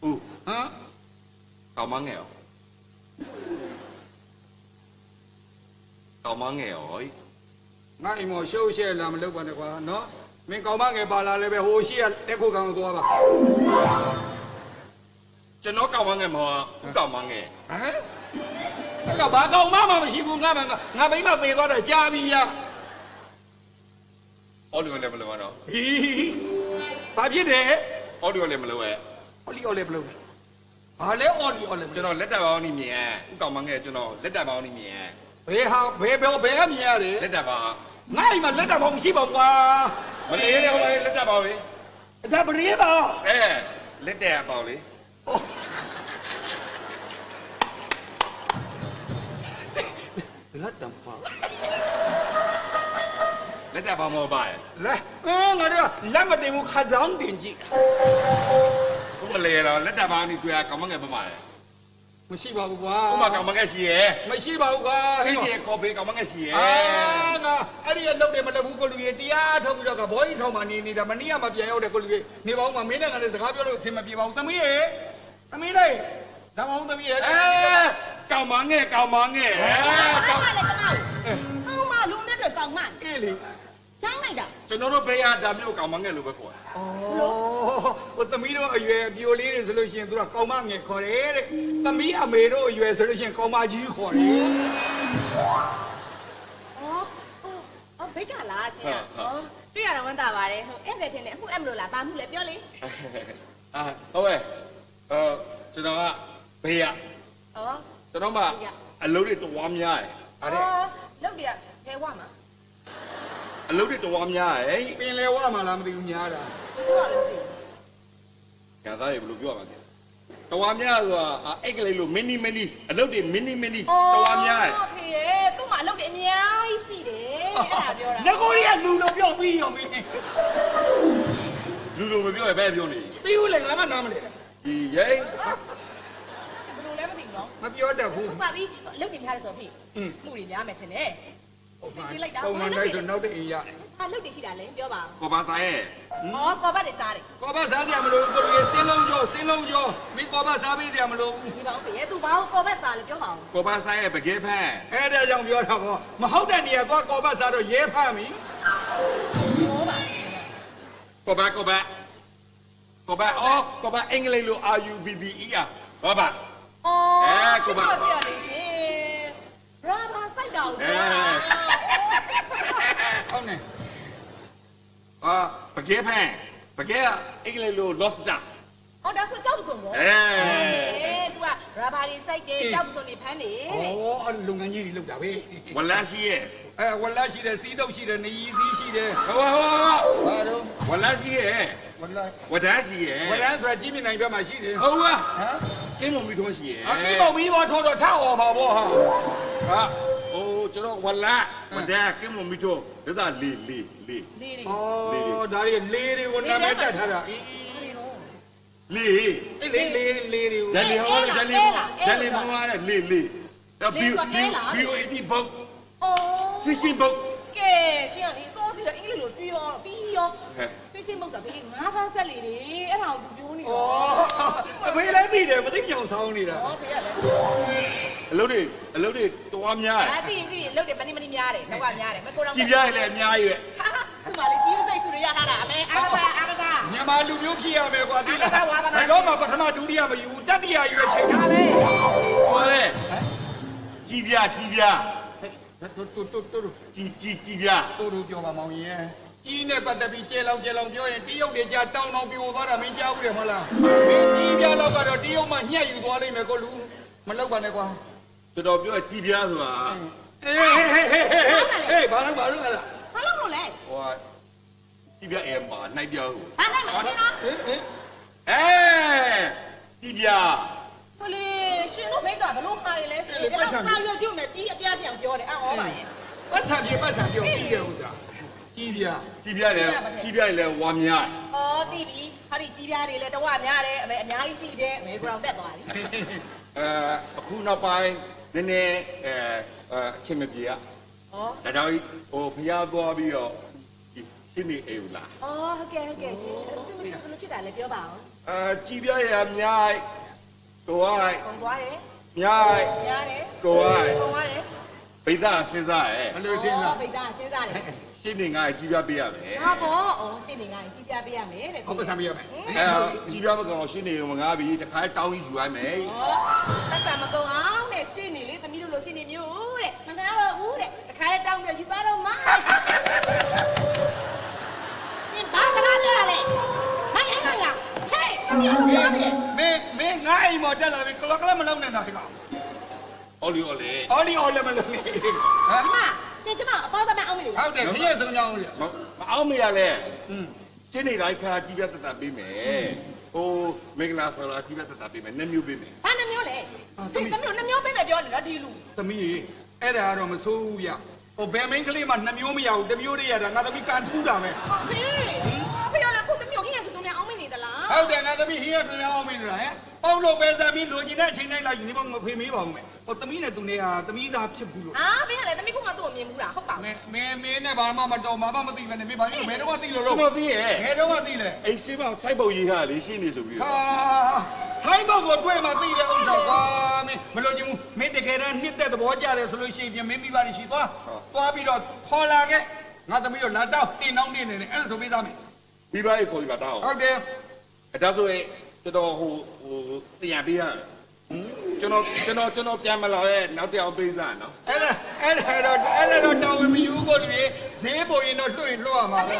Ủa hả? Cậu má nghèo. Cậu má nghèo ấy. Ngay mà siêu xe làm lúc này quá nó. Mình cậu má nghèo bà là về hồ xe để cô càng to bà. Cho nó cậu má nghèo mà cũng cậu má nghèo. Hả? Cậu bà cậu má mà chỉ cũng ngã mấy mà về đó để cha bây giờ. Ôi đừng làm nó. Bà biết đấy. Ôi đừng làm vậy. Ôi làm. À lấy ôi làm. Cho nó lết đà bao nhiêu nhẹ. Cũng cậu má nghèo cho nó lết đà bao nhiêu nhẹ. Về hả nhẹ đấy. Lết đà bao. Ngay mà lết đà bông xí bông qua. Mà lấy đâu đây lết đà bao đi. Đà bông riết à? Ê, lết đà bao đi. Lết đà bao. Lết đà bao mò bài. Lết. Ngồi đó, lết mà tìm một khá giống tiền chị. Cũng mà lấy rồi lết đà bao đi quay cậu má nghèo bài. Mà xí bao qua. Cũng mà cậu má nghèo gì vậy? Mà xí bao qua. Cái gì có bị cậu má nghèo gì vậy? À, anh đi lâu để mà làm cô lùi tia thông cho cả bói thông mà nì mà nia mà bịa để cô lùi nì bảo mà mấy ngày này gặp nhau xem mà bịa bảo tâm ý đây đám ông tâm ý cậu má nghèo Cậu mà luôn đấy rồi cậu mà. Sáng này đã. Cho nó bây giờ đã biết cậu má nghèo luôn vậy. Ồ, tâm ý đó ở dưới biểu lý này rồi xem tôi là cậu má nghèo khó đấy tâm ý à mấy đó ở dưới rồi xem cậu má chỉ khó đấy. Biết cả là chị ạ. Tuy là vấn đề bà đấy, em về thì này phúc em rồi là ba phút lệပြောlý. À, thôi vậy. Cho nó bây giờ. Cho nó mà lâu đi tụi em nhá. Lúc đi ạ, nghe qua mà. Lâu đi tụi em nhá ấy. Bên leo qua mà làm gì nhá đó. Cả ta đềuပြောmà. Tụi em nhá rồi, cái này luôn mini. Lâu đi mini. Tụi em nhá. Thì tôi mà lúc đi nhá, gì đấy. Nó có đi ăn nó biểu bi rồi mình. Lulu mới biểu bé biểu này. Tiêu lên làm ăn này. Gì vậy? Lulu lấy mà tỉnh nó. Mà biểu được không? Bà bi lúc đi ra rồi thì. Lulu đi nhá mẹ thế này. Ông ăn đây rồi nấu đấy ya. Lúc đi chỉ đã lấy biểu bảo. Có ba sai. Có ba để xa đấy. Có ba giá gì mà luôn, có xin lông cho. Mình có ba giá bây giờ mà luôn. Thì bảo phải tu bảo có ba xa là biểu bảo. Có ba sai phải ghép ha. Ê đây chẳng biểu đâu có. Mà hậu đàn này có ba giá rồi dễ pha mình. Có ba. Có ba anh lấy luôn RUBBE à? Có ba. Có ba. Ra ba sai đầu. Ông này. Phải ghép ha. Phải ghép anh lấy luôn Losda. Đã số cháu dùng rồi. Tu à, ra ba đi sai cái cháu dùng đi phán đi. Anh lùng anh gì lùng đảo đi.วันละสิวันละရှိတယ်စီးတော့ရှိတယ်နေကြီးစီးရှိတယ် ဟော ဘာလို့ วันละสิဝဒရှိရ ဝရမ်းဆိုတာကြီးမြင့်နိုင်ဘက်မှာရှိတယ် ဟုတ်ပါ ဟမ် ကင်းမုံမီထုံးရှိရ အကိမောင်မီးဘောထိုးတော့ထားအောင်ပါဘောဟာ ဟာဟိုကျွန်တော်วันละဝဒကင်းမုံမီထုံးဒါသာလေး လေး ဩဒါတွေလေးတွေကိုနာမည်တက်ထားတာအေး လေး အေးလေးတွေကို ဒါလေးဟောဒါလေးမောင်းရတဲ့လေးဒါ BOAT boat fishing boat ကဲရှင်ကလေစောစီတော့အင်္ဂလိပ်လိုပြီးရောဖစ်ရှင်းမုတ်တာဘေးငါးဖန်းဆက်လေတွေအဲ့ဒါကိုသူပြောနေတော့ အဖေလည်းသိတယ်မသိညောင်ဆောင်နေတာ ဟောဖေရတယ် အလုပ်တွေတွားများ သိလုတ်တယ်မနိများတယ်တော့ကများတယ်မကိုတော့ ကြည်ပြရလည်းအများကြီးပဲ သူ့မှာလေကြီးစိတ်ဆူရရထားတာအမေအားကစား မြန်မာလူမျိုးဖြစ်ရမယ်ကွာတိလားတော့မှပထမဒုတိယမယူတတိယယူချိန် ဒါပဲ ဟောလေကြည်ပြ တူကြည်ပြ တိုးပြောပါမောင်ရင်ကြီးနဲ့ပတ်သက်ပြီးကျဲလောင်ပြောရင်တရုတ်တွေကြာတောင်းပြိုသွားတာမင်းကြားဘူးတယ်မဟုတ်လားမင်းကြီးပြတော့ကတော့တရုတ်မှညှက်ယူသွားလိမ့်မယ်ကိုလူမလောက်ပါနဲ့ကွာ တော်ပြောကြည်ပြဆိုတာ အေးဘာလို့လဲ ဘာလို့လို့လဲ ဟိုကြည်ပြအဲမှာနိုင်ပြောဟို ဟာနိုင်မချင်းနော် ကြည်ပြ ဟိုလေရှင်တို့မိတ်ကဘလို့ခါရလဲဆိုရင်အဲ့ဒါစာရွက်ကျုံနဲ့ကြီးအပြားပြန်ပြောတယ်အော်ပါရဲ့ ပတ်ဆံပြောပြီးတယ်ဥစားကြီးပြ ကြည်ပြလည်းဝါများ အော်တီးပြီဟာဒီကြီးပြားတွေလည်းတော့များတယ်အမေအများကြီးရှိတယ်အမေကရောင်တက်သွားပြီ အခုနောက်ပိုင်းနည်းနည်းအချင်းမပြေอ่ะ ဟော ဒါကြောင့်ဟိုဖျားသွားပြီးတော့ ရှင်းနေအိမ်လား အော်ဟုတ်ကဲ့ရှင်အစမကြီးဘယ်လိုဖြစ်တာလဲပြောပါအောင် ကြည်ပြရမြိုက်ကိုဝိုင်း ကုန်သွားတယ် မြိုက် ရတယ် ကိုဝိုင်း ကုန်သွားတယ် ဗိဒ္ဓစဉ်းစားရဲ့ ဘလို့စဉ်းစား ဗိဒ္ဓစဉ်းစားတယ် ရှင်းနေငါကြည်ပြပေးရမယ် ဟာဘောအော်ရှင်းနေငါကြီးပြပေးရမယ်တဲ့ ဟုတ်ပါစမ်းပြရမယ် ကြည်ပြမကောင်ရှင်းနေမငါပြီတခါတောင်းကြီးယူရမယ် ဩသက်သာမကုန်အောင်တဲ့ရှင်းနေလေသမီးတို့လိုရှင်းနေမျိုးတဲ့မနာတော့ဘူးတဲ့တခါလေးတောင်းပြယူသွားတော့မရှင်ဘာစကားပြောရလဲမင်းအဲ့လားဟဲ့သမီးတို့ပြောနေ မင်းငါအိမ်မော်တက်လာပြီခလောကလည်းမလုံးနဲ့တော့ဒီကောင် အော်လီအော်လေ အော်လီအော်လည်းမလုံးနဲ့ဟမ် ဒီမှာရှင်ကျမအပေါင်းသမအောင်မေးလေ ဟုတ်တယ်ခရက်စလုံးကြောင်းလေ မအောင်မရလဲ อืม ရှင်းနေတိုင်းခါကြည်ပြတတ်ပေးမယ်ဟိုမင်္ဂလာဆော်လာကြည်ပြတတ်ပေးမယ်နှစ်မျိုးပေးမယ် ဘာနှမျိုးလဲသမီးနှမျိုးပေးမယ်ပြောနေတော့ဒီလူ သမီးအဲ့ဒါကတော့မဆိုးဘူးဗျဟိုဘယ်မင်းကလေးမှ2မျိုးမရဘူး1မျိုးတည်းရတာငါသမီးကန်ထူးတာပဲ ဖေးဖေးရလဲခုသမီးကိုခင်းရကစုံနေအောင်မေးနေသလား ဟုတ်တယ်ငါသမီးဟင်းရပြန်အောင်မင်းလားဟမ်ပေါင်းလို့ပဲစားပြီးလိုချင်တဲ့အချိန်တိုင်းလိုက်ယူနေမဖေးမေးပါဦးမယ်ဟိုသမီးနဲ့သူနဲ့ဟာသမီးစားဖြစ်ဘူးလို့ အာဖေးရလဲသမီးကသူ့ကိုမြင်ဘူးလားဟုတ်ပါဘူး မင်းနဲ့ဘာမှမတော်မှမသိပဲနဲ့မင်းဘာလို့ဘယ်တော့မှသိလို့ ကျွန် လို့ တော်သိရဲ့ ဘယ်တော့မှသိလဲ အိမ်ရှိမစိုက်ပုတ်ရေးဟာလေရှင်းနေဆိုပြီး ဟာဆိုင်ဘုတ်ကိုတွေ့မှသိတဲ့ဥစ္စာကွာမင်းမလို့ချင်ဘူးမင်းတကယ်တမ်းနှစ်သက်သဘောကျတယ်ဆိုလို့ရှိရင်မင်းမိဘတွေရှိသွားပြီးတော့ခေါ်လာခဲ့ငါသမီးတို့လာတော့တင်းနှောင်းနေနေအဲ့ဒါဆိုပေးသားမယ် ဒီဘက်ခေါ်ပြီးပါတော့ ဟုတ်တယ် အဲ့ဒါဆိုရင်ကျွန်တော်ဟိုစရပေးရကျွန်တော်ပြန်မလာရဲ့နောက်တစ်ယောက်ပေးစားနော် အဲ့ဒါတော့တောင်းဝင်မယူကိုတည်းဈေးပေါ်ရင်တော့လွှင့်လွှတ်ရမှာပဲ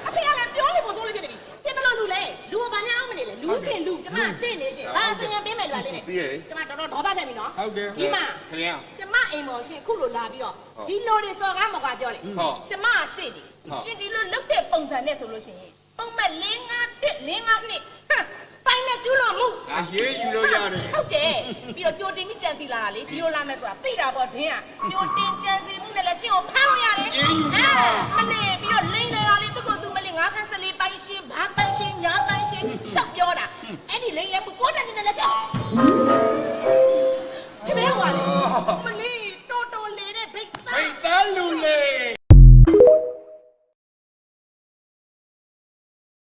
အဖေကလည်းပြောနေဖို့စိုးလို့ဖြစ်နေပြီပြင်မလို့လူလဲလူကဘာများအောင်မနေလဲလူချင်းလူကျမရှင်းနေရှင်ဘာအစင်ရပေးမယ်လွာလေးနဲ့ကျမတော်တော်ဒေါသတက်ပြီနော်ဒီမှာ ခင်ဗျာ ကျမအိမ်ပေါ်ရှင်အခုလိုလာပြီးတော့ဒီလိုတွေစော်ကားမကွာပြောလေကျမရှင်းနေရှင်ဒီလိုလုတ်တဲ့ပုံစံနဲ့ဆိုလို့ရှိရင်ပုံမဲ့၄၅တစ်၄၅နှစ်ပိုင်နဲ့ကျူးလွန်မှု အရေးယူလို့ရတယ် ဟုတ်တယ်ပြီးတော့ကြိုတင်ပြီးကြံစီလာတာလေဒီလိုလာမယ်ဆိုတာသိတာပေါ့ဒင်းကကြိုတင်ကြံစီမှုနဲ့လည်းရှင်းကိုဖမ်းလို့ရတယ်မလေးပြီး